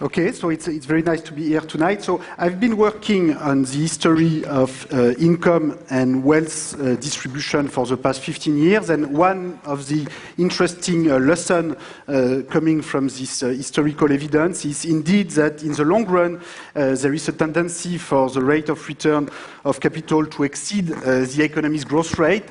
Okay, so it's very nice to be here tonight. So I've been working on the history of income and wealth distribution for the past 15 years, and one of the interesting lessons coming from this historical evidence is indeed that in the long run there is a tendency for the rate of return of capital to exceed the economy's growth rate.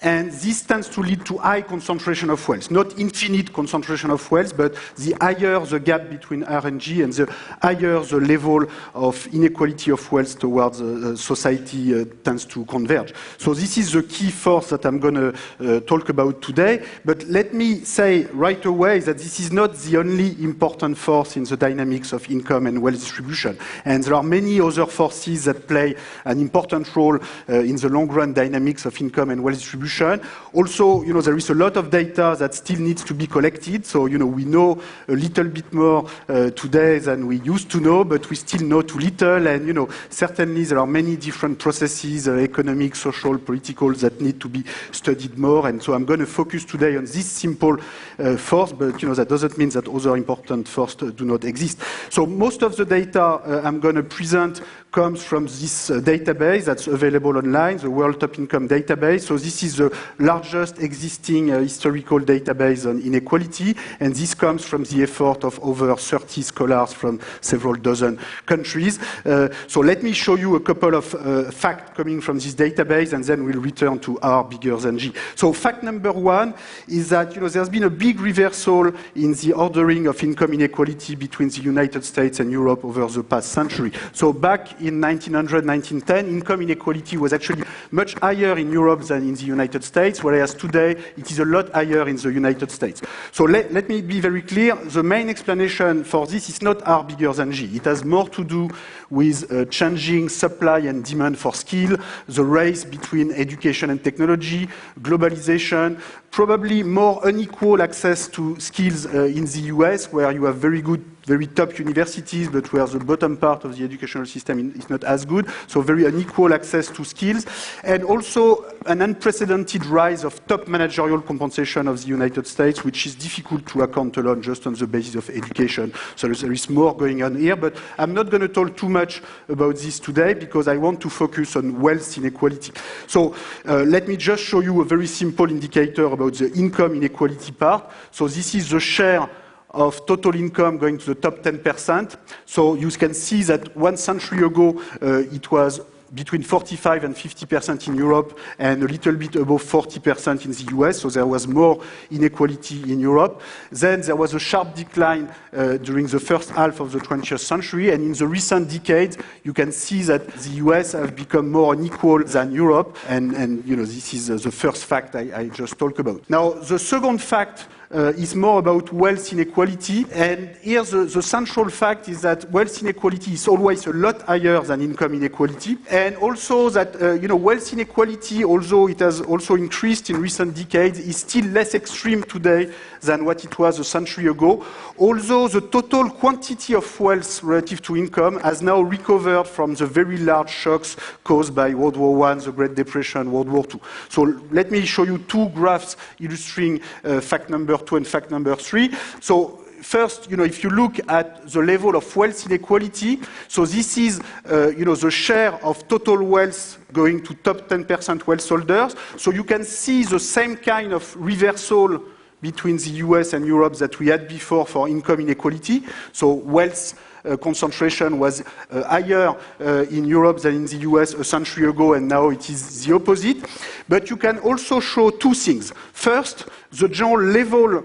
And this tends to lead to high concentration of wealth, not infinite concentration of wealth, but the higher the gap between R and G and the higher the level of inequality of wealth towards society tends to converge. So this is the key force that I'm going to talk about today. But let me say right away that this is not the only important force in the dynamics of income and wealth distribution. And there are many other forces that play an important role in the long-run dynamics of income and wealth distribution. Also, there is a lot of data that still needs to be collected. So, we know a little bit more today than we used to know, but we still know too little. And, certainly there are many different processes, economic, social, political, that need to be studied more. And so I'm going to focus today on this simple force, but, that doesn't mean that other important forces do not exist. So most of the data I'm going to present comes from this database that's available online, the World Top Income Database. So this is the largest existing historical database on inequality, and this comes from the effort of over 30 scholars from several dozen countries. So let me show you a couple of facts coming from this database, and then we'll return to R bigger than G. So fact number one is that there's been a big reversal in the ordering of income inequality between the United States and Europe over the past century. So back in 1900, 1910, income inequality was actually much higher in Europe than in the United States, whereas today it is a lot higher in the United States. So let me be very clear. The main explanation for this is not R bigger than G. It has more to do with changing supply and demand for skill, the race between education and technology, globalization, probably more unequal access to skills in the US, where you have very top universities, but where the bottom part of the educational system is not as good, so very unequal access to skills, and also an unprecedented rise of top managerial compensation of the United States, which is difficult to account alone just on the basis of education. So there is more going on here, but I'm not going to talk too much about this today because I want to focus on wealth inequality. So let me just show you a very simple indicator about the income inequality part. So this is the share of total income going to the top 10%. So you can see that 1 century ago, it was between 45 and 50% in Europe and a little bit above 40% in the US, so there was more inequality in Europe. Then there was a sharp decline during the first half of the 20th century, and in the recent decades, you can see that the US have become more unequal than Europe, and this is the first fact I just talked about. Now, the second fact is more about wealth inequality. And here the central fact is that wealth inequality is always a lot higher than income inequality. And also that, wealth inequality, although it has also increased in recent decades, is still less extreme today than what it was a century ago. Although the total quantity of wealth relative to income has now recovered from the very large shocks caused by World War I, the Great Depression, World War II. So let me show you two graphs illustrating fact number 2 and fact number 3. So first, if you look at the level of wealth inequality, so this is, the share of total wealth going to top 10% wealth holders. So you can see the same kind of reversal between the US and Europe that we had before for income inequality. So wealth concentration was higher in Europe than in the US a century ago, and now it is the opposite. But you can also show two things. First, the general level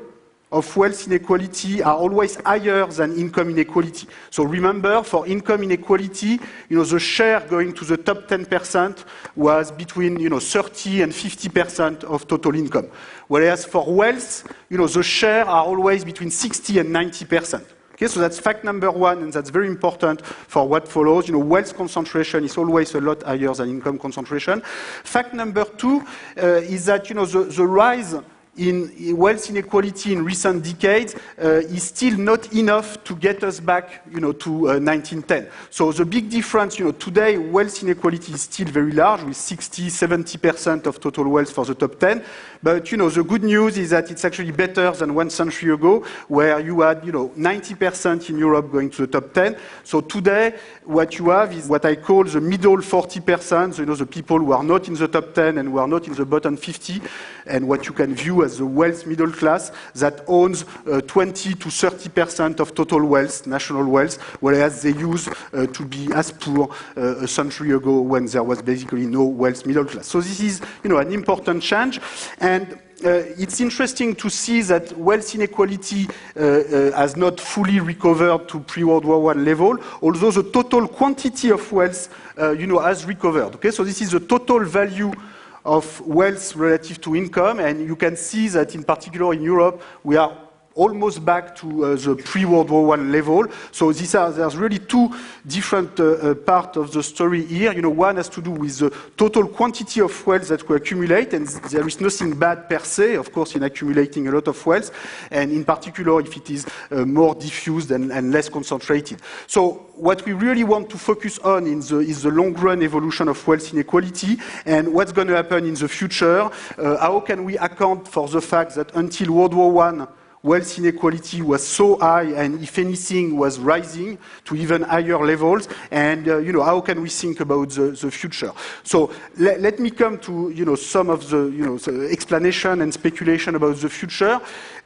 of wealth inequality are always higher than income inequality. So remember, for income inequality, the share going to the top 10% was between 30 and 50% of total income. Whereas for wealth, the share are always between 60 and 90%. Okay, so that's fact number one, and that's very important for what follows. Wealth concentration is always a lot higher than income concentration. Fact number two is that the rise in wealth inequality in recent decades is still not enough to get us back, to 1910. So the big difference, today wealth inequality is still very large, with 60-70% of total wealth for the top 10. But the good news is that it's actually better than 1 century ago, where you had 90% in Europe going to the top 10. So today, what you have is what I call the middle 40%. The people who are not in the top 10 and who are not in the bottom 50, and what you can view as the wealth middle class that owns 20 to 30% of total wealth, national wealth, whereas they used to be as poor a century ago when there was basically no wealth middle class. So this is, an important change. And it's interesting to see that wealth inequality has not fully recovered to pre-World War I level, although the total quantity of wealth, has recovered. Okay, so this is the total value of wealth relative to income, and you can see that in particular in Europe, we are almost back to the pre-World War I level. So there's really two different parts of the story here. One has to do with the total quantity of wealth that we accumulate, and there is nothing bad per se, of course, in accumulating a lot of wealth, and in particular if it is more diffused and less concentrated. So what we really want to focus on is the long-run evolution of wealth inequality and what's going to happen in the future. How can we account for the fact that until World War I, wealth inequality was so high and, if anything, was rising to even higher levels. And, how can we think about the future? So let me come to, some of the, explanation and speculation about the future.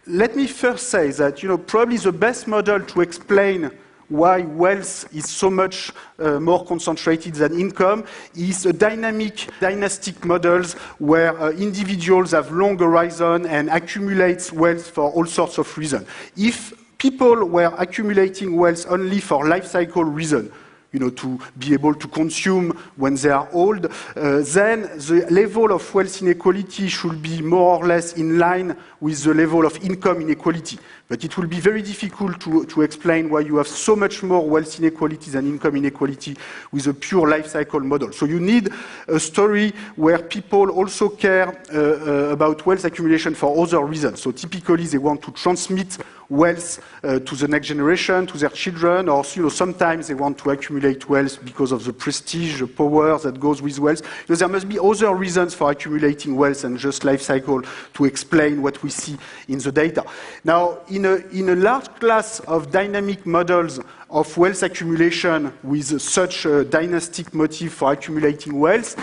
Let me first say that, probably the best model to explain why wealth is so much more concentrated than income is a dynastic models where individuals have long horizon and accumulate wealth for all sorts of reasons. If people were accumulating wealth only for life cycle reasons, to be able to consume when they are old, then the level of wealth inequality should be more or less in line with the level of income inequality. But it will be very difficult to explain why you have so much more wealth inequality than income inequality with a pure life cycle model. So you need a story where people also care about wealth accumulation for other reasons. So typically they want to transmit wealth to the next generation, to their children, or sometimes they want to accumulate wealth because of the prestige, the power that goes with wealth. There must be other reasons for accumulating wealth than just life cycle to explain what we see in the data. Now, in a large class of dynamic models of wealth accumulation with such a dynastic motive for accumulating wealth,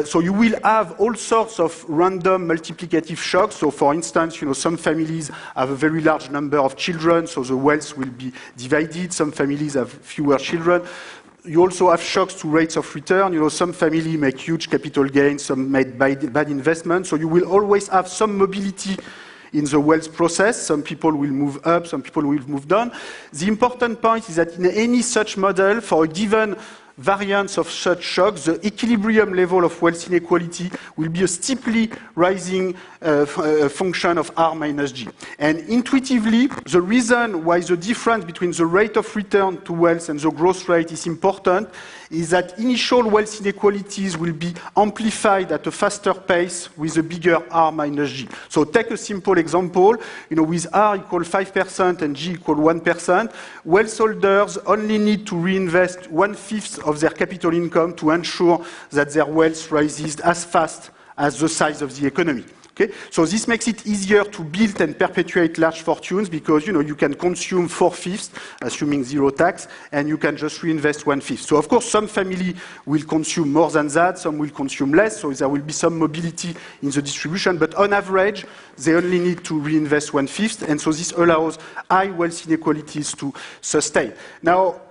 so you will have all sorts of random multiplicative shocks. So for instance, some families have a very large number of children, so the wealth will be divided. Some families have fewer children. You also have shocks to rates of return. Some families make huge capital gains, some made bad investments. So you will always have some mobility in the wealth process. Some people will move up, some people will move down. The important point is that in any such model, for a given variance of such shocks, the equilibrium level of wealth inequality will be a steeply rising function of R minus G. And intuitively, the reason why the difference between the rate of return to wealth and the growth rate is important is that initial wealth inequalities will be amplified at a faster pace with a bigger R minus G. So take a simple example, with R equal 5% and G equal 1%, wealth holders only need to reinvest 1/5 of their capital income to ensure that their wealth rises as fast as the size of the economy. Okay? So this makes it easier to build and perpetuate large fortunes because, you can consume 4/5, assuming zero tax, and you can just reinvest 1/5. So of course, some family will consume more than that, some will consume less, so there will be some mobility in the distribution, but on average, they only need to reinvest 1/5, and so this allows high wealth inequalities to sustain. Now,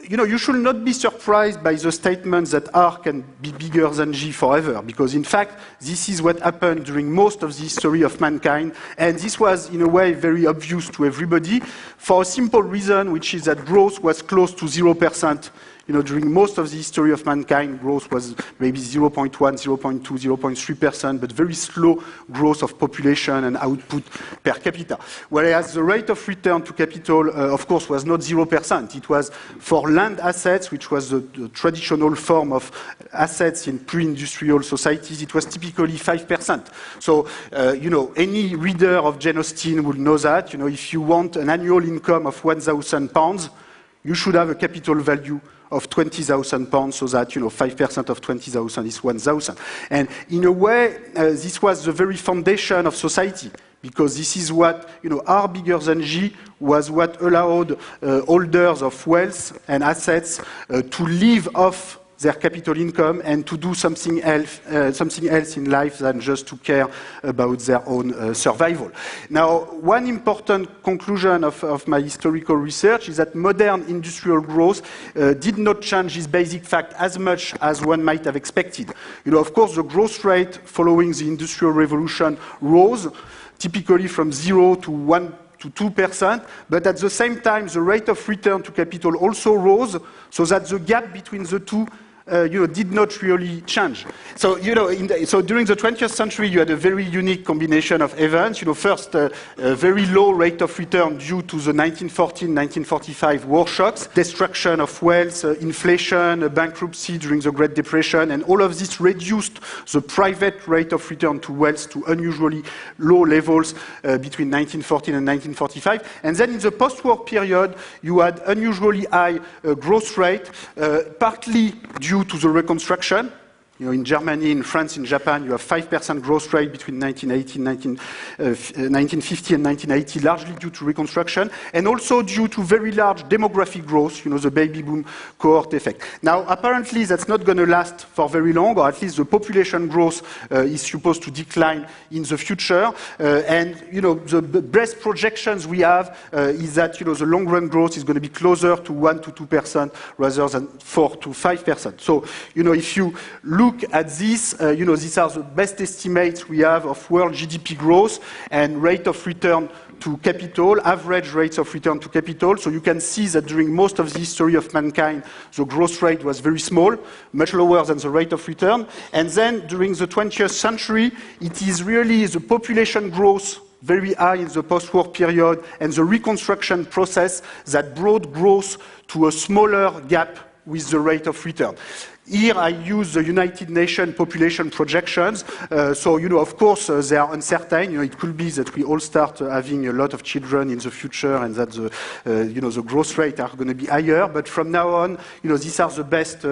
you should not be surprised by the statement that R can be bigger than G forever, because in fact, this is what happened during most of the history of mankind, and this was, in a way, very obvious to everybody, for a simple reason, which is that growth was close to 0%, During most of the history of mankind, growth was maybe 0.1, 0.2, 0.3%, but very slow growth of population and output per capita. Whereas the rate of return to capital, of course, was not 0%. It was for land assets, which was the traditional form of assets in pre-industrial societies, it was typically 5%. So, any reader of Jane Austen will know that, if you want an annual income of £1,000, you should have a capital value of £20,000, so that 5% of 20,000 is 1,000. And in a way, this was the very foundation of society, because this is what R bigger than G was what allowed holders of wealth and assets to live off their capital income and to do something else in life than just to care about their own survival. Now, one important conclusion of my historical research is that modern industrial growth did not change this basic fact as much as one might have expected. Of course, the growth rate following the Industrial Revolution rose, typically from 0 to 1 to 2%, but at the same time, the rate of return to capital also rose, so that the gap between the two did not really change. So, so during the 20th century, you had a very unique combination of events. First, a very low rate of return due to the 1914-1945 war shocks, destruction of wealth, inflation, bankruptcy during the Great Depression, and all of this reduced the private rate of return to wealth to unusually low levels between 1914 and 1945. And then in the post-war period, you had unusually high growth rate, partly due to the reconstruction. In Germany, in France, in Japan, you have 5% growth rate between 1950 and 1980, largely due to reconstruction, and also due to very large demographic growth, the baby boom cohort effect. Now, apparently, that's not going to last for very long, or at least the population growth is supposed to decline in the future. And, the best projections we have is that, the long-run growth is going to be closer to 1 to 2% rather than 4 to 5%. So, if you look at this, these are the best estimates we have of world GDP growth and rate of return to capital, average rates of return to capital. So you can see that during most of the history of mankind, the growth rate was very small, much lower than the rate of return. And then during the 20th century, it is really the population growth very high in the post-war period and the reconstruction process that brought growth to a smaller gap with the rate of return. Here I use the United Nations population projections. So, of course, they are uncertain. It could be that we all start having a lot of children in the future and that the growth rate are going to be higher. But from now on, these are the best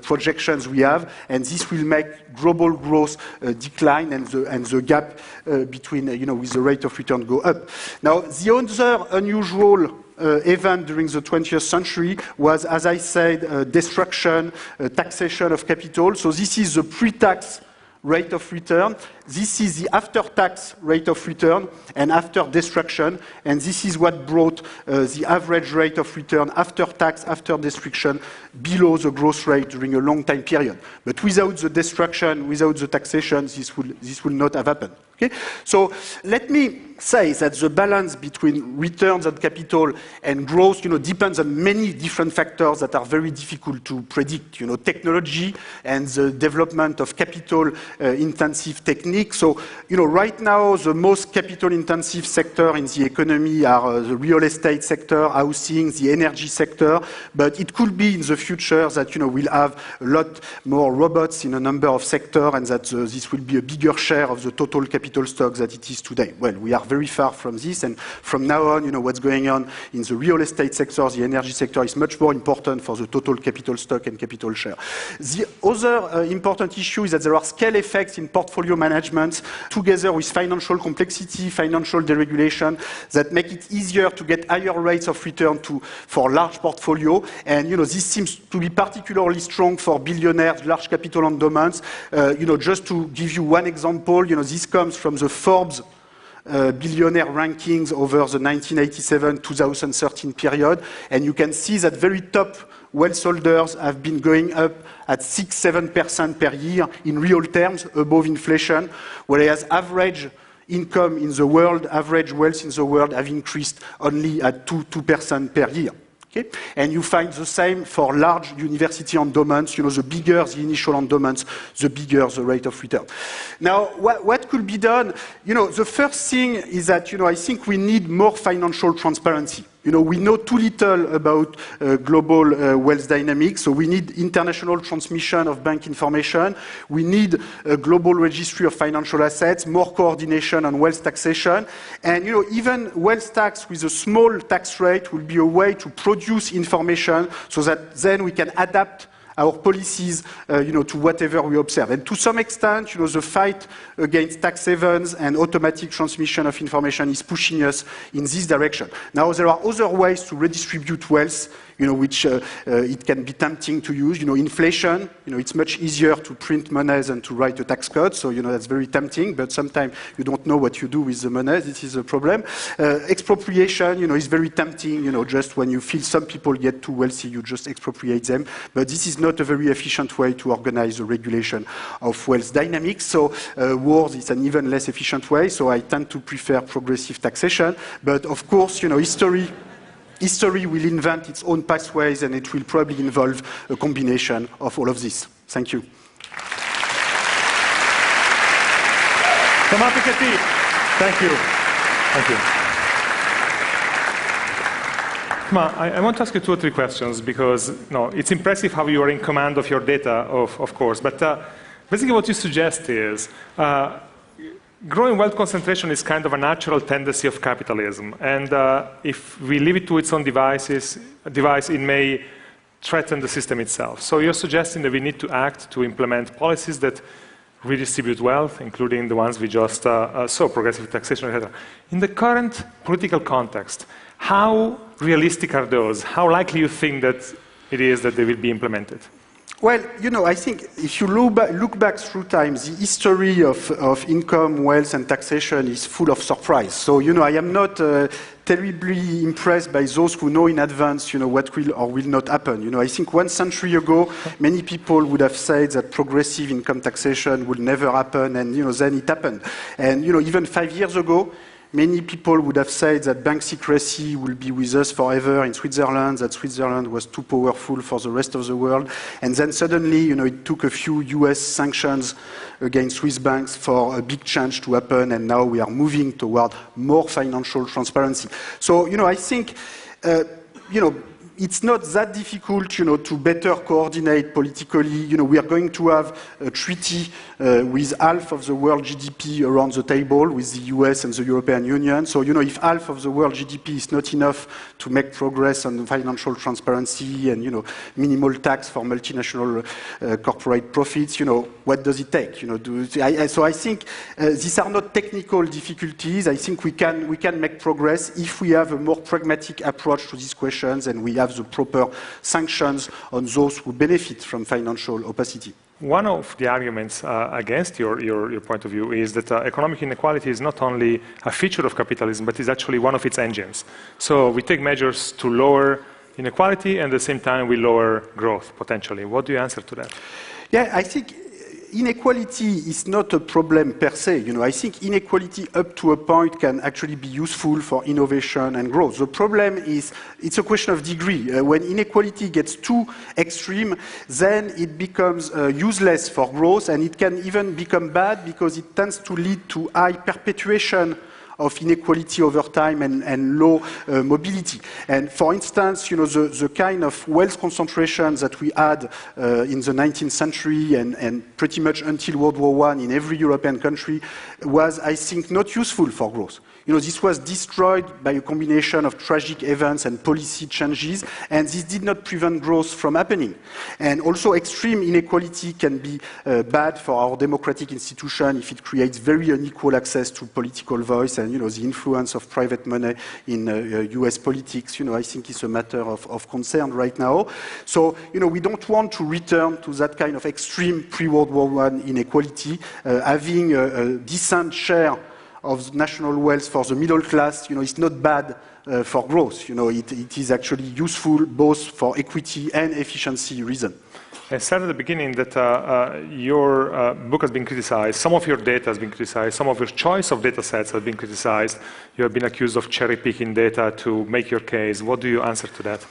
projections we have, and this will make global growth decline and the gap between, with the rate of return go up. Now, the other unusual event during the 20th century was, as I said, destruction, taxation of capital. So this is the pre-tax rate of return. This is the after-tax rate of return and after destruction, and this is what brought the average rate of return after tax, after destruction, below the growth rate during a long time period. But without the destruction, without the taxation, this will not have happened. Okay? So let me say that the balance between returns on capital and growth, depends on many different factors that are very difficult to predict. Technology and the development of capital-intensive techniques. So, right now, the most capital-intensive sector in the economy are the real estate sector, housing, the energy sector. But it could be in the future that, we'll have a lot more robots in a number of sectors, and that this will be a bigger share of the total capital stock that it is today. Well, we are very far from this, and from now on, what's going on in the real estate sector, the energy sector is much more important for the total capital stock and capital share. The other important issue is that there are scale effects in portfolio management together with financial complexity, financial deregulation, that make it easier to get higher rates of return for large portfolio. And this seems to be particularly strong for billionaires, large capital endowments. Just to give you one example, this comes from the Forbes billionaire rankings over the 1987-2013 period, and you can see that very top wealth holders have been going up at 6-7% per year in real terms, above inflation, whereas average income in the world, average wealth in the world have increased only at 2% per year. Okay? And you find the same for large university endowments. The bigger the initial endowments, the bigger the rate of return. Now, what could be done? The first thing is that, I think we need more financial transparency. We know too little about global wealth dynamics, so we need international transmission of bank information. We need a global registry of financial assets, more coordination on wealth taxation. And, even wealth tax with a small tax rate will be a way to produce information so that then we can adapt our policies, to whatever we observe. And to some extent, the fight against tax havens and automatic transmission of information is pushing us in this direction. Now, there are other ways to redistribute wealth, which it can be tempting to use. Inflation, it's much easier to print money than to write a tax code, so, that's very tempting, but sometimes you don't know what you do with the money. This is a problem. Expropriation, is very tempting, just when you feel some people get too wealthy, you just expropriate them, but this is not a very efficient way to organize the regulation of wealth dynamics. So wars is an even less efficient way, so I tend to prefer progressive taxation. But of course, history will invent its own pathways, and it will probably involve a combination of all of this. Thank you. Thomas Piketty, thank you. Thank you. I want to ask you 2 or 3 questions because it's impressive how you are in command of your data, of course. But basically what you suggest is growing wealth concentration is kind of a natural tendency of capitalism. And if we leave it to its own device, it may threaten the system itself. So you're suggesting that we need to act to implement policies that redistribute wealth, including the ones we just saw, progressive taxation, etc. In the current political context, how realistic are those? How likely you think that it is that they will be implemented? Well, I think if you look back through time, the history of income, wealth, and taxation is full of surprise. So, I am not terribly impressed by those who know in advance, what will or will not happen. I think 1 century ago, many people would have said that progressive income taxation would never happen, and, then it happened. And, even 5 years ago, many people would have said that bank secrecy will be with us forever in Switzerland, that Switzerland was too powerful for the rest of the world. And then suddenly, it took a few US sanctions against Swiss banks for a big change to happen, and now we are moving toward more financial transparency. So, I think, it's not that difficult, to better coordinate politically. We are going to have a treaty with half of the world GDP around the table with the US and the European Union. So, if half of the world GDP is not enough to make progress on financial transparency and, minimal tax for multinational corporate profits, what does it take? So I think these are not technical difficulties. I think we can make progress if we have a more pragmatic approach to these questions and we have the proper sanctions on those who benefit from financial opacity. One of the arguments against your point of view is that economic inequality is not only a feature of capitalism, but is actually one of its engines. So we take measures to lower inequality, and at the same time we lower growth, potentially. What do you answer to that? Yeah, I think inequality is not a problem per se. I think inequality up to a point can actually be useful for innovation and growth. The problem is it's a question of degree. When inequality gets too extreme, then it becomes useless for growth, and it can even become bad because it tends to lead to high perpetuation of inequality over time and low mobility. And for instance, the kind of wealth concentration that we had in the 19th century and pretty much until World War I in every European country was, I think, not useful for growth. This was destroyed by a combination of tragic events and policy changes, and this did not prevent growth from happening. And also extreme inequality can be bad for our democratic institution if it creates very unequal access to political voice, and the influence of private money in US politics, I think is a matter of concern right now. So, we don't want to return to that kind of extreme pre-World War I inequality. Having a decent share of national wealth for the middle class, is not bad for growth. It is actually useful both for equity and efficiency reasons. I said at the beginning that your book has been criticized, some of your data has been criticized, some of your choice of data sets has been criticized. You have been accused of cherry-picking data to make your case. What do you answer to that?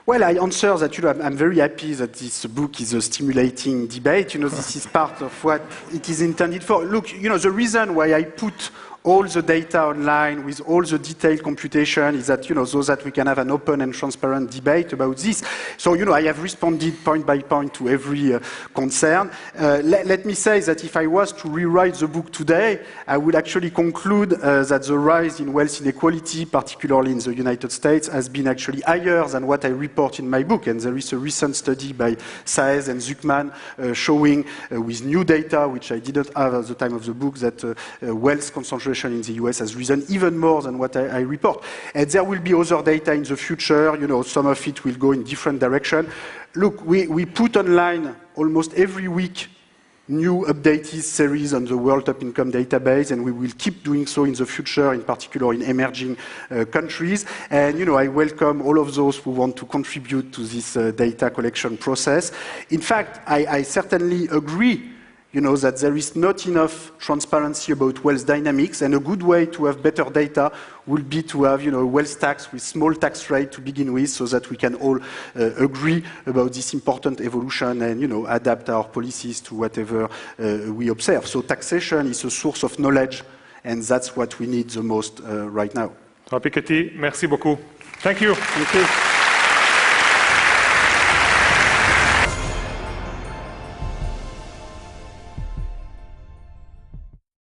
Well, I answer that, I'm very happy that this book is a stimulating debate. This is part of what it is intended for. Look, the reason why I put all the data online with all the detailed computation is that, so that we can have an open and transparent debate about this. So, I have responded point by point to every concern. Let me say that if I was to rewrite the book today, I would actually conclude that the rise in wealth inequality, particularly in the United States, has been actually higher than what I report in my book. And there is a recent study by Saez and Zuckman showing with new data, which I didn't have at the time of the book, that wealth concentration in the US has risen even more than what I report. And there will be other data in the future. Some of it will go in different direction. Look, we put online almost every week new updated series on the World Top Income database, and we will keep doing so in the future, in particular in emerging countries. And, I welcome all of those who want to contribute to this data collection process. In fact, I certainly agree that there is not enough transparency about wealth dynamics, and a good way to have better data will be to have, wealth tax with small tax rate to begin with, so that we can all agree about this important evolution and, adapt our policies to whatever we observe. So taxation is a source of knowledge, and that's what we need the most right now. Piketty, merci beaucoup. Thank you. Thank you.